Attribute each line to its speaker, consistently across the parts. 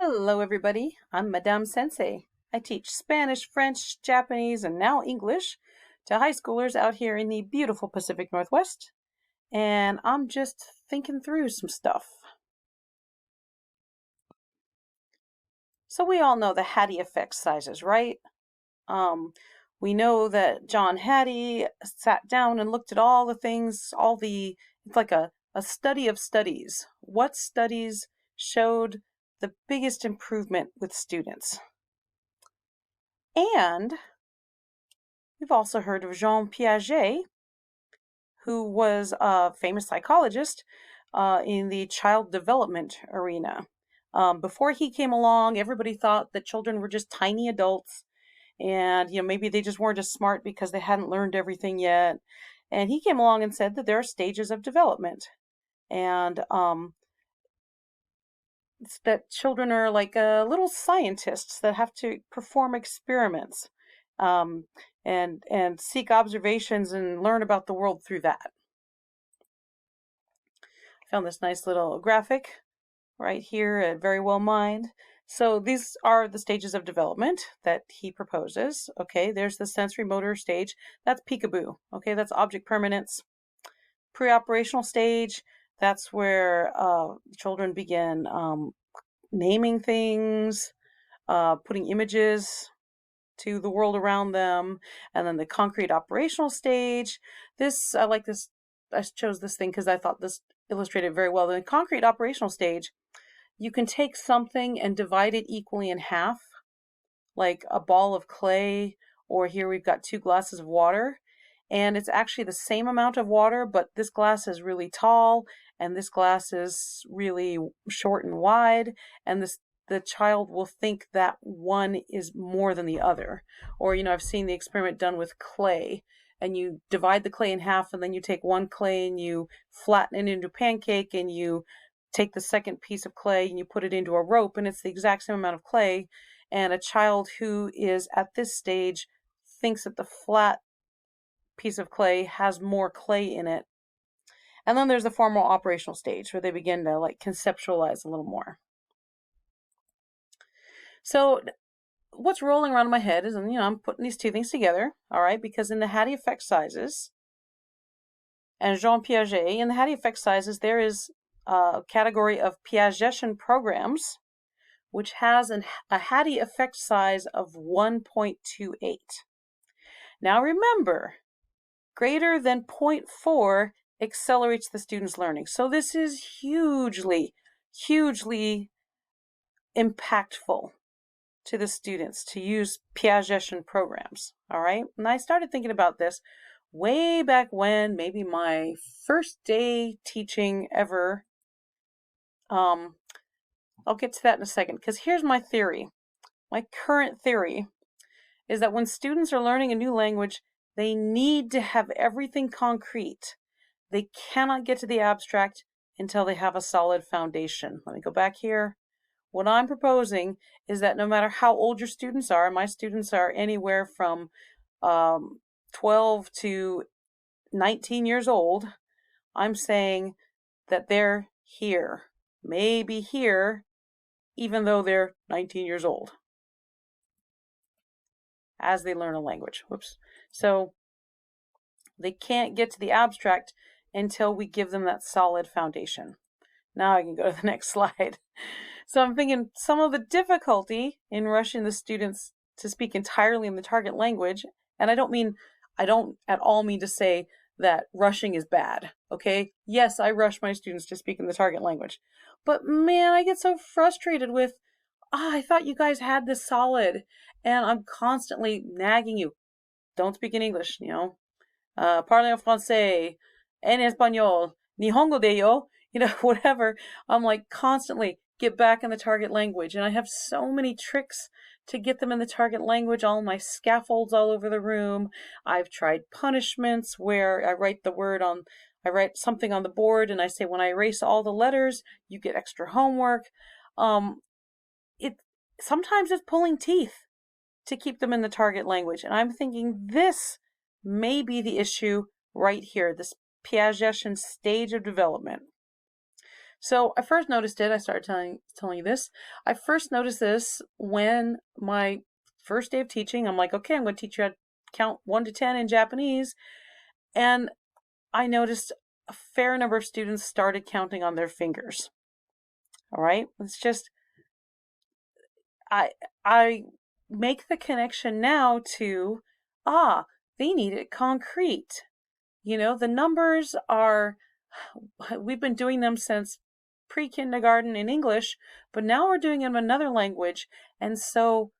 Speaker 1: Hello, everybody. I'm Madame Sensei. I teach Spanish, French, Japanese, and now English to high schoolers out here in the beautiful Pacific Northwest. And I'm just thinking through some stuff. So we all know the Hattie effect sizes, right? We know that John Hattie sat down and looked at all the things, it's like a study of studies. What studies showed the biggest improvement with students? And we've also heard of Jean Piaget, who was a famous psychologist in the child development arena. Before he came along, everybody thought that children were just tiny adults, and maybe they just weren't as smart because they hadn't learned everything yet. And he came along and said that there are stages of development, and that children are like little scientists that have to perform experiments. Um, and seek observations and learn about the world through that. I found this nice little graphic right here at Very Well Mind. So these are the stages of development that he proposes. Okay, there's the sensory motor stage. That's peekaboo. Okay, that's object permanence. Pre-operational stage, that's where children begin naming things, putting images to the world around them. And then the concrete operational stage. I like this. I chose this thing because I thought this illustrated very well. The concrete operational stage, you can take something and divide it equally in half, like a ball of clay, or here we've got 2 glasses of water. And it's actually the same amount of water, but this glass is really tall and this glass is really short and wide, and the child will think that one is more than the other. Or, I've seen the experiment done with clay, and you divide the clay in half, and then you take one clay and you flatten it into a pancake, and you take the second piece of clay and you put it into a rope, and it's the exact same amount of clay. And a child who is at this stage thinks that the flat piece of clay has more clay in it. And then there's the formal operational stage where they begin to conceptualize a little more. So what's rolling around in my head is, I'm putting these 2 things together, all right, because in the Hattie effect sizes and Jean Piaget, in the Hattie effect sizes, there is a category of Piagetian programs, which has a Hattie effect size of 1.28. Now remember, greater than 0.4 accelerates the student's learning. So this is hugely, hugely impactful to the students to use Piagetian programs, all right? And I started thinking about this way back when, maybe my first day teaching ever. I'll get to that in a second, because here's my theory. My current theory is that when students are learning a new language, they need to have everything concrete. They cannot get to the abstract until they have a solid foundation. Let me go back here. What I'm proposing is that no matter how old your students are, my students are anywhere from 12 to 19 years old, I'm saying that they're here, maybe here, even though they're 19 years old, as they learn a language. Whoops. So they can't get to the abstract until we give them that solid foundation. Now I can go to the next slide. So I'm thinking some of the difficulty in rushing the students to speak entirely in the target language, and I don't at all mean to say that rushing is bad, okay? Yes, I rush my students to speak in the target language. But man, I get so frustrated with, I thought you guys had this solid, and I'm constantly nagging you. Don't speak in English, parlez en français, en español, nihongo de yo, whatever. I'm like constantly get back in the target language. And I have so many tricks to get them in the target language, all my scaffolds all over the room. I've tried punishments where I write something on the board and I say, when I erase all the letters, you get extra homework. Sometimes it's pulling teeth to keep them in the target language. And I'm thinking this may be the issue right here, this Piagetian stage of development. So I first noticed it. I started telling you this. I first noticed this when my first day of teaching. I'm like, okay, I'm going to teach you how to count 1 to 10 in Japanese, and I noticed a fair number of students started counting on their fingers. All right, it's just I make the connection now to they need it concrete. The numbers are, we've been doing them since pre-kindergarten in English, but now we're doing them in another language. And so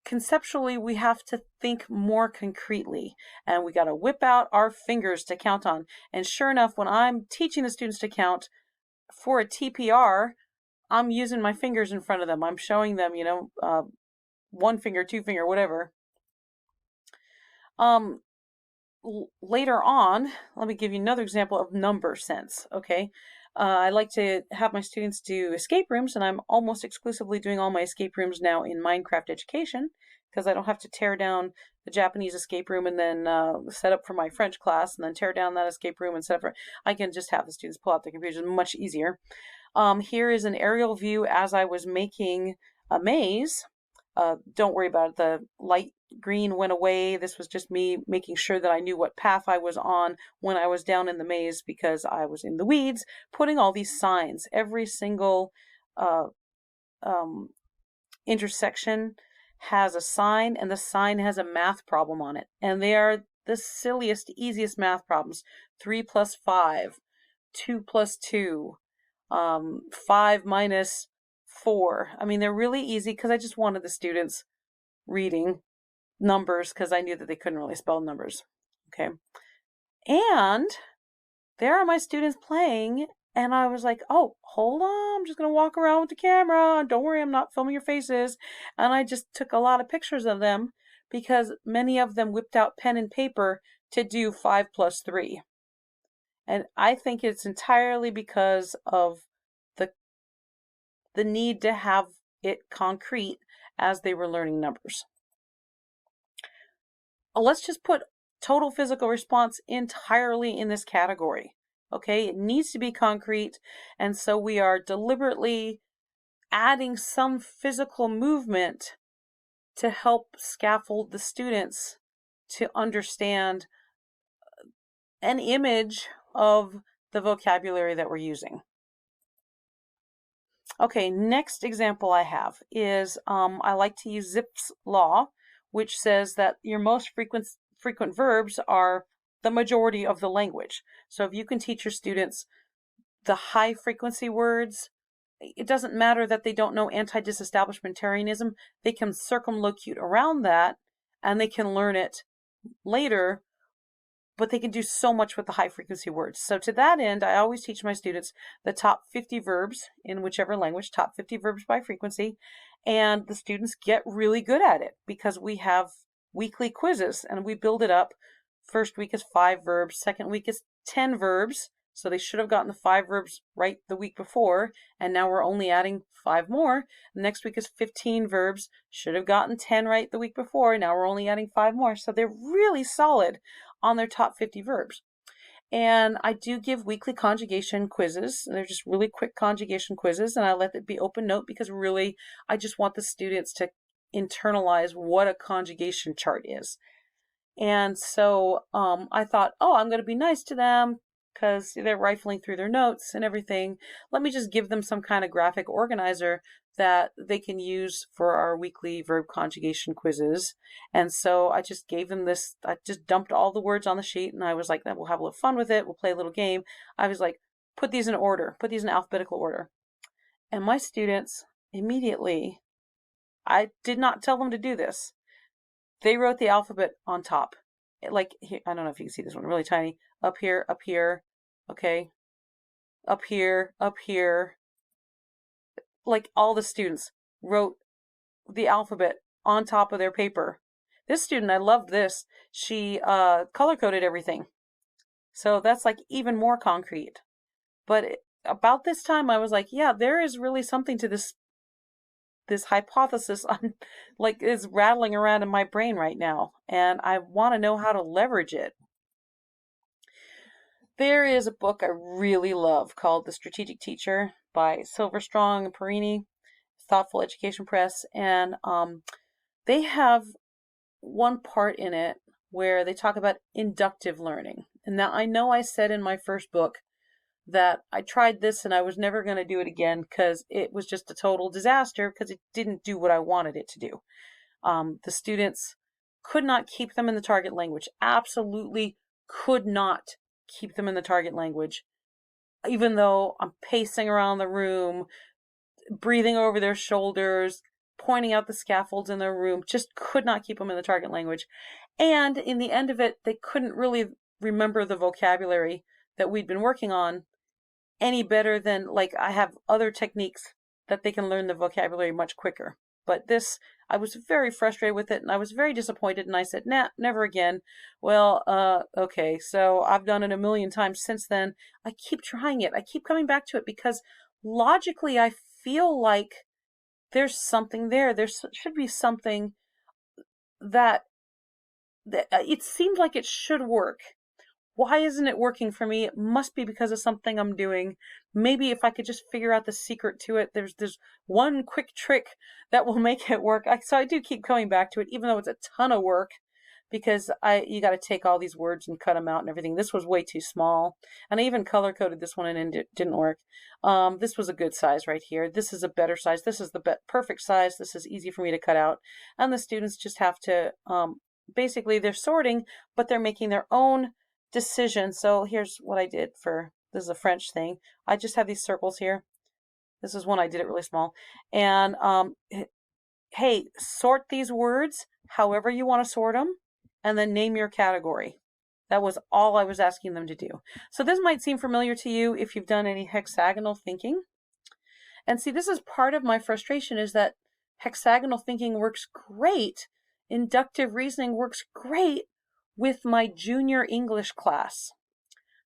Speaker 1: conceptually, we have to think more concretely, and we got to whip out our fingers to count on. And sure enough, when I'm teaching the students to count for a TPR, I'm using my fingers in front of them. I'm showing them, 1 finger, 2 finger, whatever. Later on, let me give you another example of number sense, okay? I like to have my students do escape rooms, and I'm almost exclusively doing all my escape rooms now in Minecraft Education, because I don't have to tear down the Japanese escape room and then set up for my French class, and then tear down that escape room and set up for... I can just have the students pull out their computers. Much easier. Here is an aerial view as I was making a maze. Don't worry about it. The light green went away. This was just me making sure that I knew what path I was on when I was down in the maze, because I was in the weeds putting all these signs. Every single intersection has a sign, and the sign has a math problem on it. And they are the silliest, easiest math problems. 3 plus 5, 2 plus 2, 5 minus 4. I mean, they're really easy because I just wanted the students reading numbers, because I knew that they couldn't really spell numbers. Okay. And there are my students playing, and I was like, oh, hold on, I'm just going to walk around with the camera. Don't worry, I'm not filming your faces. And I just took a lot of pictures of them, because many of them whipped out pen and paper to do 5 plus 3. And I think it's entirely because of the need to have it concrete as they were learning numbers. Let's just put total physical response entirely in this category. Okay, it needs to be concrete, and so we are deliberately adding some physical movement to help scaffold the students to understand an image of the vocabulary that we're using. Okay, next example I have is I like to use Zipf's law, which says that your most frequent verbs are the majority of the language. So if you can teach your students the high frequency words, it doesn't matter that they don't know anti-disestablishmentarianism. They can circumlocute around that, and they can learn it later, but they can do so much with the high frequency words. So to that end, I always teach my students the top 50 verbs in whichever language, top 50 verbs by frequency, and the students get really good at it because we have weekly quizzes and we build it up. First week is 5 verbs, second week is 10 verbs, so they should have gotten the 5 verbs right the week before, and now we're only adding 5 more. Next week is 15 verbs, should have gotten 10 right the week before, now we're only adding 5 more. So they're really solid on their top 50 verbs. And I do give weekly conjugation quizzes. They're just really quick conjugation quizzes, and I let it be open note because really I just want the students to internalize what a conjugation chart is. And so I thought, oh, I'm going to be nice to them because they're rifling through their notes and everything. Let me just give them some kind of graphic organizer that they can use for our weekly verb conjugation quizzes. And so I just gave them this, I just dumped all the words on the sheet, and I was like, we'll have a little fun with it. We'll play a little game. I was like, put these in order, put these in alphabetical order. And my students immediately, I did not tell them to do this. They wrote the alphabet on top. Like, here, I don't know if you can see this one, really tiny. Up here, okay. Up here. Like, all the students wrote the alphabet on top of their paper. This student, I loved this. She color-coded everything. So that's like even more concrete. But about this time, I was like, yeah, there is really something to this hypothesis like is rattling around in my brain right now, and I want to know how to leverage it. There is a book I really love called The Strategic Teacher by Silverstrong and Perini, Thoughtful Education Press, and they have one part in it where they talk about inductive learning. And now I know I said in my first book that I tried this and I was never going to do it again because it was just a total disaster because it didn't do what I wanted it to do. The students could not keep them in the target language, absolutely could not keep them in the target language, even though I'm pacing around the room, breathing over their shoulders, pointing out the scaffolds in their room, just could not keep them in the target language. And in the end of it, they couldn't really remember the vocabulary that we'd been working on any better than, like, I have other techniques that they can learn the vocabulary much quicker. But this, I was very frustrated with it and I was very disappointed and I said, nah, never again. Well, okay, so I've done it a million times since then. I keep trying it. I keep coming back to it because logically I feel like there's something there. There should be something that it seems like it should work. Why isn't it working for me? It must be because of something I'm doing. Maybe if I could just figure out the secret to it, there's one quick trick that will make it work. So I do keep coming back to it, even though it's a ton of work, because you got to take all these words and cut them out and everything. This was way too small, and I even color coded this one and it didn't work. This was a good size right here. This is a better size. This is the perfect size. This is easy for me to cut out, and the students just have to basically they're sorting, but they're making their own decision. So here's what I did for, this is a French thing. I just have these circles here. This is one I did it really small. And hey, sort these words however you want to sort them, and then name your category. That was all I was asking them to do. So this might seem familiar to you if you've done any hexagonal thinking. And see, this is part of my frustration, is that hexagonal thinking works great. Inductive reasoning works great with my junior English class.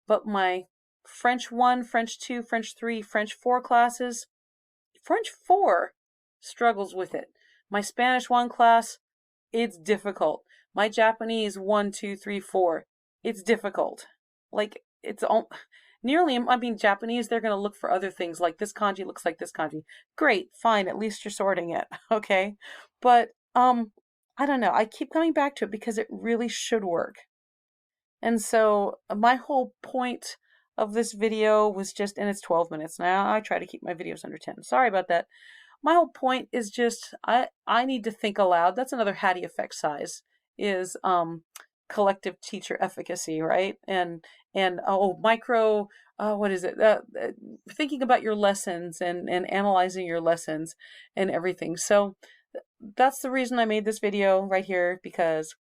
Speaker 1: But my French 1, French 2, French 3, French 4 classes, French 4 struggles with it. My Spanish 1 class, it's difficult. My Japanese 1, 2, 3, 4, it's difficult. Like, it's all, nearly, I mean, Japanese, they're going to look for other things, like this kanji looks like this kanji. Great, fine, at least you're sorting it, okay? But, I don't know, I keep coming back to it because it really should work. And so my whole point of this video was just, and it's 12 minutes now, I try to keep my videos under 10. Sorry about that. My whole point is just, I need to think aloud. That's another Hattie effect size, is collective teacher efficacy, right? And micro, what is it? Thinking about your lessons and analyzing your lessons and everything. So that's the reason I made this video right here, because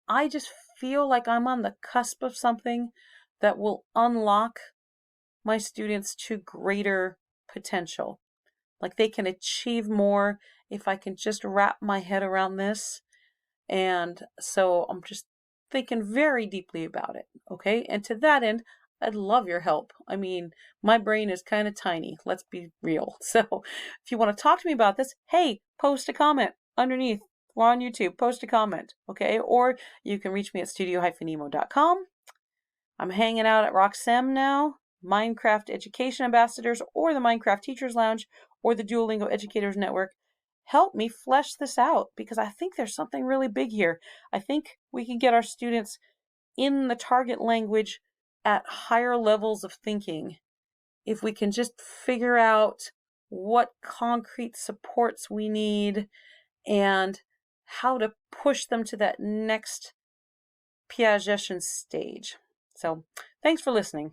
Speaker 1: I just feel like I'm on the cusp of something that will unlock my students to greater potential. Like, they can achieve more if I can just wrap my head around this. And so I'm just thinking very deeply about it, okay? And to that end, I'd love your help. I mean, my brain is kind of tiny, let's be real. So if you want to talk to me about this, hey, post a comment underneath. We're on YouTube, post a comment, okay? Or you can reach me at studio-emo.com. I'm hanging out at Roxem now, Minecraft Education Ambassadors, or the Minecraft Teachers Lounge, or the Duolingo Educators Network. Help me flesh this out, because I think there's something really big here. I think we can get our students in the target language at higher levels of thinking if we can just figure out what concrete supports we need and how to push them to that next Piagetian stage. So thanks for listening.